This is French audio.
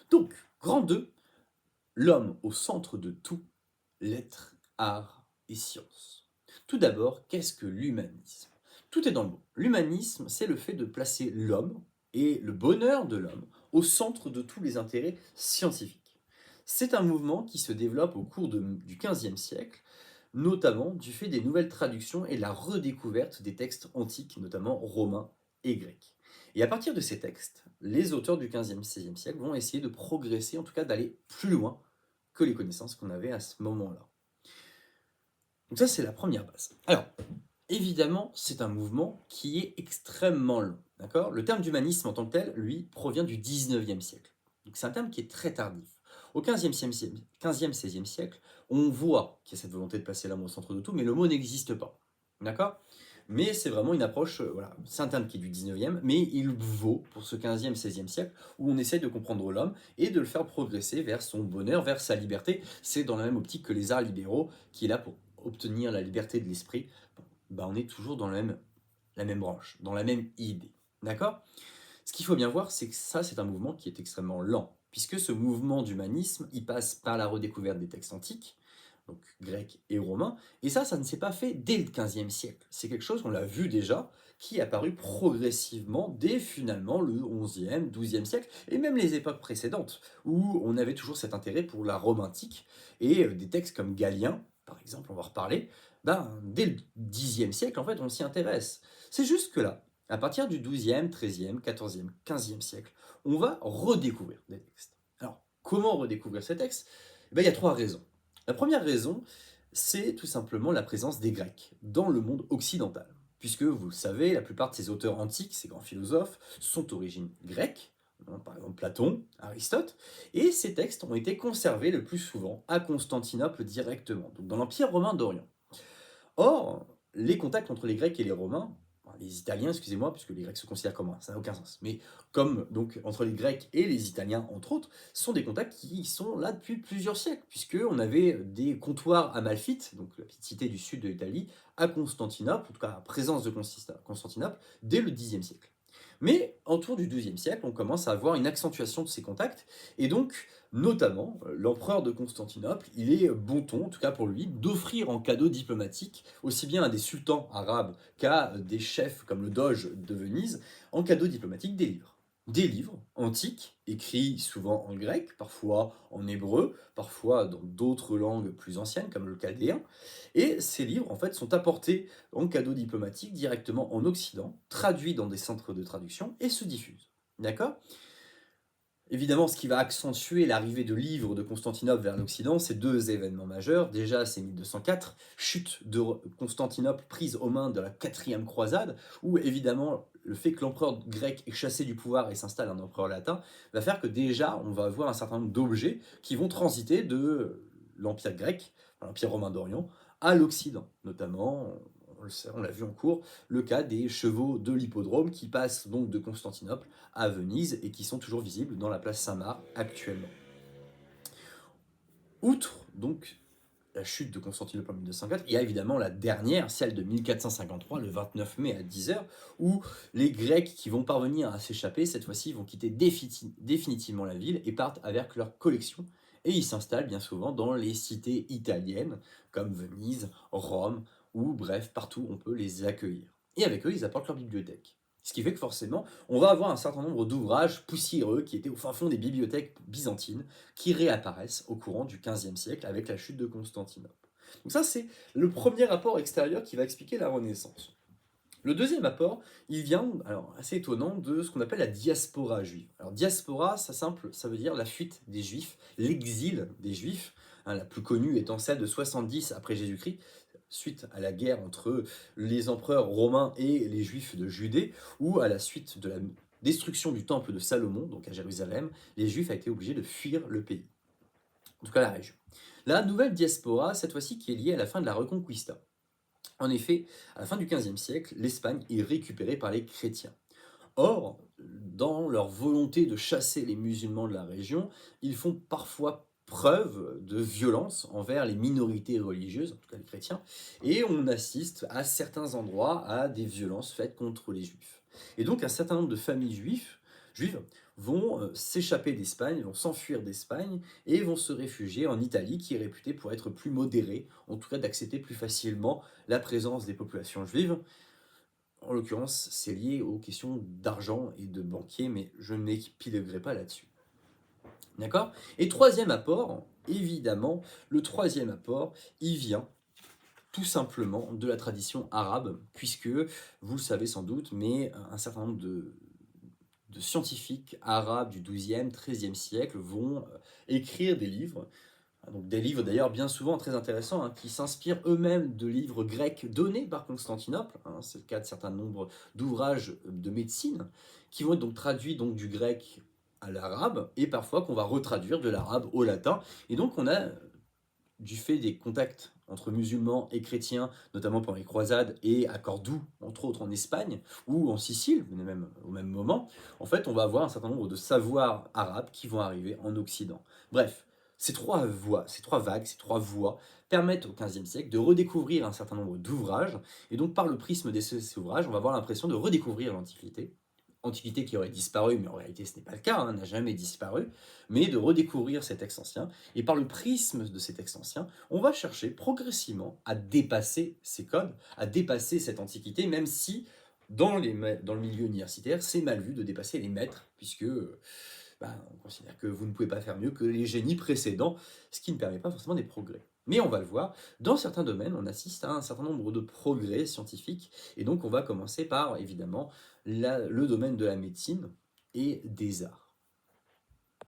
Donc, grand 2, l'homme au centre de tout, lettres, art et sciences. Tout d'abord, qu'est-ce que l'humanisme? Tout est dans le mot. L'humanisme, c'est le fait de placer l'homme et le bonheur de l'homme au centre de tous les intérêts scientifiques. C'est un mouvement qui se développe au cours du XVe siècle, notamment du fait des nouvelles traductions et de la redécouverte des textes antiques, notamment romains et grecs. Et à partir de ces textes, les auteurs du XVe, XVIe siècle vont essayer de progresser, en tout cas d'aller plus loin que les connaissances qu'on avait à ce moment-là. Donc ça, c'est la première base. Alors, évidemment, c'est un mouvement qui est extrêmement long. D'accord. Le terme d'humanisme en tant que tel, lui, provient du 19e siècle. Donc c'est un terme qui est très tardif. Au 15e, 16e siècle, on voit qu'il y a cette volonté de placer l'homme au centre de tout, mais le mot n'existe pas. D'accord. Mais c'est vraiment une approche, voilà, c'est un terme qui est du 19e, mais il vaut pour ce 15e, 16e siècle, où on essaie de comprendre l'homme et de le faire progresser vers son bonheur, vers sa liberté. C'est dans la même optique que les arts libéraux, qui est là pour obtenir la liberté de l'esprit. Bah, on est toujours dans la même branche, dans la même idée. D'accord. Ce qu'il faut bien voir, c'est que ça, c'est un mouvement qui est extrêmement lent, puisque ce mouvement d'humanisme, il passe par la redécouverte des textes antiques, donc grecs et romains, et ça ne s'est pas fait dès le XVe siècle. C'est quelque chose, on l'a vu déjà, qui est apparu progressivement dès finalement le XIe, XIIe siècle, et même les époques précédentes, où on avait toujours cet intérêt pour la Rome antique, et des textes comme Galien, par exemple, on va en reparler, ben, dès le Xe siècle, en fait, on s'y intéresse. C'est juste que là, à partir du XIIe, XIIIe, XIVe, XVe siècle, on va redécouvrir des textes. Alors, comment redécouvrir ces textes? Eh ben, il y a trois raisons. La première raison, c'est tout simplement la présence des Grecs dans le monde occidental. Puisque, vous le savez, la plupart de ces auteurs antiques, ces grands philosophes, sont d'origine grecque, par exemple Platon, Aristote, et ces textes ont été conservés le plus souvent à Constantinople directement, donc dans l'Empire romain d'Orient. Or, les contacts entre les Grecs et les Romains, enfin, les Italiens, excusez-moi, puisque les Grecs se considèrent comme ça n'a aucun sens, mais comme donc entre les Grecs et les Italiens, entre autres, sont des contacts qui sont là depuis plusieurs siècles, puisqu'on avait des comptoirs amalfites, donc la petite cité du sud de l'Italie, à Constantinople, en tout cas à présence de Constantinople, dès le Xe siècle. Mais autour du XIIe siècle, on commence à avoir une accentuation de ces contacts, et donc, notamment, l'empereur de Constantinople, il est bon ton, en tout cas pour lui, d'offrir en cadeau diplomatique, aussi bien à des sultans arabes qu'à des chefs comme le doge de Venise, en cadeau diplomatique des livres. Des livres antiques, écrits souvent en grec, parfois en hébreu, parfois dans d'autres langues plus anciennes, comme le chaldéen. Et ces livres, en fait, sont apportés en cadeau diplomatique directement en Occident, traduits dans des centres de traduction et se diffusent. D'accord. Évidemment, ce qui va accentuer l'arrivée de livres de Constantinople vers l'Occident, c'est deux événements majeurs. Déjà, c'est 1204, chute de Constantinople prise aux mains de la quatrième croisade, où évidemment le fait que l'empereur grec est chassé du pouvoir et s'installe un empereur latin, va faire que déjà on va avoir un certain nombre d'objets qui vont transiter de l'Empire grec, l'Empire romain d'Orient, à l'Occident. Notamment, on l'a vu en cours, le cas des chevaux de l'hippodrome qui passent donc de Constantinople à Venise et qui sont toujours visibles dans la place Saint-Marc actuellement. Outre donc la chute de Constantinople en 1204, il y a évidemment la dernière, celle de 1453, le 29 mai à 10h, où les Grecs qui vont parvenir à s'échapper, cette fois-ci, vont quitter définitivement la ville et partent avec leur collection. Et ils s'installent bien souvent dans les cités italiennes, comme Venise, Rome, ou bref, partout on peut les accueillir. Et avec eux, ils apportent leur bibliothèque. Ce qui fait que forcément, on va avoir un certain nombre d'ouvrages poussiéreux qui étaient au fin fond des bibliothèques byzantines, qui réapparaissent au courant du XVe siècle avec la chute de Constantinople. Donc ça, c'est le premier apport extérieur qui va expliquer la Renaissance. Le deuxième apport, il vient, alors assez étonnant, de ce qu'on appelle la diaspora juive. Alors diaspora, ça veut dire la fuite des juifs, l'exil des juifs, hein, la plus connue étant celle de 70 après Jésus-Christ, suite à la guerre entre les empereurs romains et les juifs de Judée, ou à la suite de la destruction du temple de Salomon, donc à Jérusalem, les juifs ont été obligés de fuir le pays, en tout cas la région. La nouvelle diaspora, cette fois-ci, qui est liée à la fin de la Reconquista. En effet, à la fin du XVe siècle, l'Espagne est récupérée par les chrétiens. Or, dans leur volonté de chasser les musulmans de la région, ils font parfois preuve de violence envers les minorités religieuses, en tout cas les chrétiens, et on assiste à certains endroits à des violences faites contre les juifs. Et donc un certain nombre de familles juives vont s'échapper d'Espagne, vont s'enfuir d'Espagne et vont se réfugier en Italie, qui est réputée pour être plus modérée, en tout cas d'accepter plus facilement la présence des populations juives. En l'occurrence, c'est lié aux questions d'argent et de banquier, mais je ne m'épiloguerai pas là-dessus. D'accord? Et troisième apport, évidemment, le troisième apport, il vient tout simplement de la tradition arabe, puisque, vous le savez sans doute, mais un certain nombre de scientifiques arabes du XIIe, XIIIe siècle vont écrire des livres, donc des livres d'ailleurs bien souvent très intéressants, hein, qui s'inspirent eux-mêmes de livres grecs donnés par Constantinople, hein, c'est le cas de certains nombres d'ouvrages de médecine, qui vont être donc traduits donc, du grec à l'arabe, et parfois qu'on va retraduire de l'arabe au latin, et donc on a du fait des contacts entre musulmans et chrétiens, notamment pendant les croisades et à Cordoue, entre autres en Espagne, ou en Sicile, même au même moment, en fait, on va avoir un certain nombre de savoirs arabes qui vont arriver en Occident. Bref, ces trois voies, ces trois vagues, ces trois voies permettent au XVe siècle de redécouvrir un certain nombre d'ouvrages, et donc par le prisme de ces ouvrages, on va avoir l'impression de redécouvrir l'Antiquité, Antiquité qui aurait disparu, mais en réalité ce n'est pas le cas, hein, n'a jamais disparu, mais de redécouvrir ces textes anciens. Et par le prisme de ces textes anciens, on va chercher progressivement à dépasser ces codes, à dépasser cette Antiquité, même si dans le milieu universitaire, c'est mal vu de dépasser les maîtres, puisque on considère que vous ne pouvez pas faire mieux que les génies précédents, ce qui ne permet pas forcément des progrès. Mais on va le voir, dans certains domaines, on assiste à un certain nombre de progrès scientifiques, et donc on va commencer par, évidemment, le domaine de la médecine et des arts.